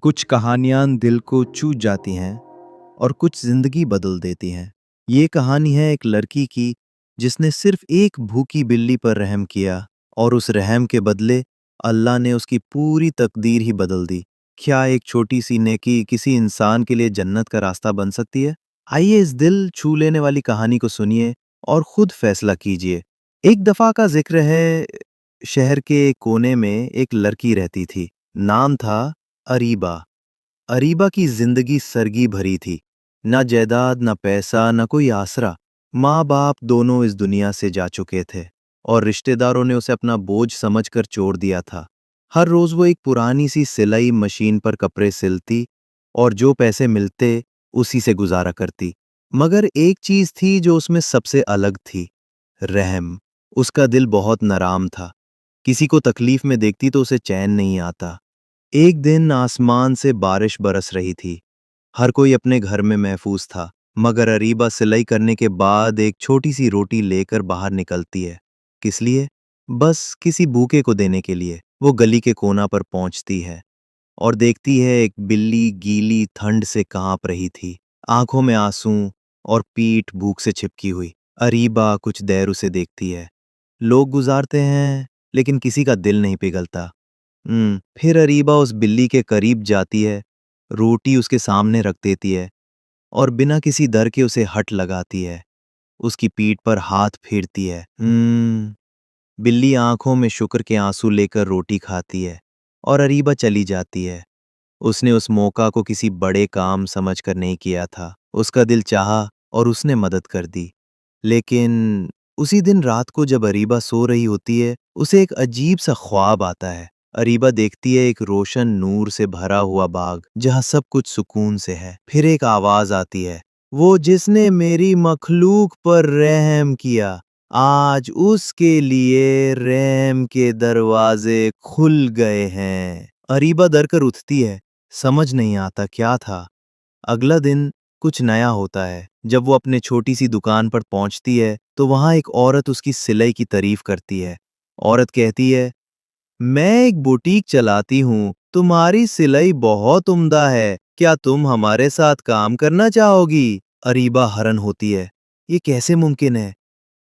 कुछ कहानियाँ दिल को छू जाती हैं और कुछ जिंदगी बदल देती हैं। ये कहानी है एक लड़की की जिसने सिर्फ एक भूखी बिल्ली पर रहम किया और उस रहम के बदले अल्लाह ने उसकी पूरी तकदीर ही बदल दी। क्या एक छोटी सी नेकी किसी इंसान के लिए जन्नत का रास्ता बन सकती है? आइए इस दिल छू लेने वाली कहानी को सुनिए और खुद फैसला कीजिए। एक दफा का जिक्र है, शहर के एक कोने में एक लड़की रहती थी। नाम था अरीबा। अरीबा की जिंदगी सरगी भरी थी। ना जायदाद, ना पैसा, ना कोई आसरा। माँ बाप दोनों इस दुनिया से जा चुके थे और रिश्तेदारों ने उसे अपना बोझ समझकर छोड़ दिया था। हर रोज वो एक पुरानी सी सिलाई मशीन पर कपड़े सिलती और जो पैसे मिलते उसी से गुजारा करती। मगर एक चीज थी जो उसमें सबसे अलग थी, रहम। उसका दिल बहुत नराम था। किसी को तकलीफ में देखती तो उसे चैन नहीं आता। एक दिन आसमान से बारिश बरस रही थी। हर कोई अपने घर में महफूज था, मगर अरीबा सिलाई करने के बाद एक छोटी सी रोटी लेकर बाहर निकलती है। किस लिए? बस किसी भूखे को देने के लिए। वो गली के कोना पर पहुंचती है और देखती है एक बिल्ली गीली ठंड से कांप रही थी, आंखों में आंसू और पीठ भूख से चिपकी हुई। अरीबा कुछ देर उसे देखती है। लोग गुजारते हैं, लेकिन किसी का दिल नहीं पिघलता। फिर अरीबा उस बिल्ली के करीब जाती है, रोटी उसके सामने रख देती है और बिना किसी डर के उसे हट लगाती है। उसकी पीठ पर हाथ फेरती है। बिल्ली आंखों में शुक्र के आंसू लेकर रोटी खाती है और अरीबा चली जाती है। उसने उस मौका को किसी बड़े काम समझकर नहीं किया था। उसका दिल चाहा और उसने मदद कर दी। लेकिन उसी दिन रात को जब अरीबा सो रही होती है, उसे एक अजीब सा ख्वाब आता है। अरीबा देखती है एक रोशन नूर से भरा हुआ बाग जहां सब कुछ सुकून से है। फिर एक आवाज आती है, वो जिसने मेरी मखलूक पर रहम किया, आज उसके लिए रहम के दरवाजे खुल गए हैं। अरीबा डर कर उठती है। समझ नहीं आता क्या था। अगला दिन कुछ नया होता है। जब वो अपने छोटी सी दुकान पर पहुंचती है तो वहां एक औरत उसकी सिलाई की तारीफ करती है। औरत कहती है, मैं एक बुटीक चलाती हूँ, तुम्हारी सिलाई बहुत उम्दा है, क्या तुम हमारे साथ काम करना चाहोगी? अरीबा हैरान होती है, ये कैसे मुमकिन है?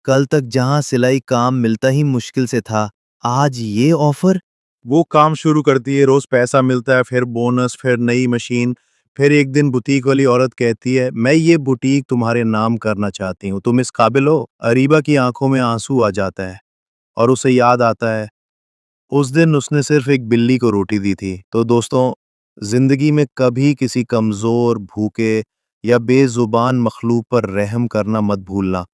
कल तक जहां सिलाई काम मिलता ही मुश्किल से था, आज ये ऑफर? वो काम शुरू करती है, रोज पैसा मिलता है, फिर बोनस, फिर नई मशीन। फिर एक दिन बुटीक वाली औरत कहती है, मैं ये बुटीक तुम्हारे नाम करना चाहती हूँ, तुम इस काबिल हो? अरीबा की आंखों में आंसू आ जाता है और उसे याद आता है उस दिन उसने सिर्फ एक बिल्ली को रोटी दी थी। तो दोस्तों, जिंदगी में कभी किसी कमजोर, भूखे या बेजुबान मखलूक पर रहम करना मत भूलना।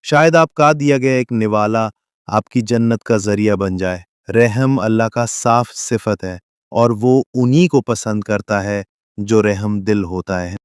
शायद आपका दिया गया एक निवाला आपकी जन्नत का जरिया बन जाए। रहम अल्लाह का साफ सिफत है और वो उन्हीं को पसंद करता है जो रहम दिल होता है।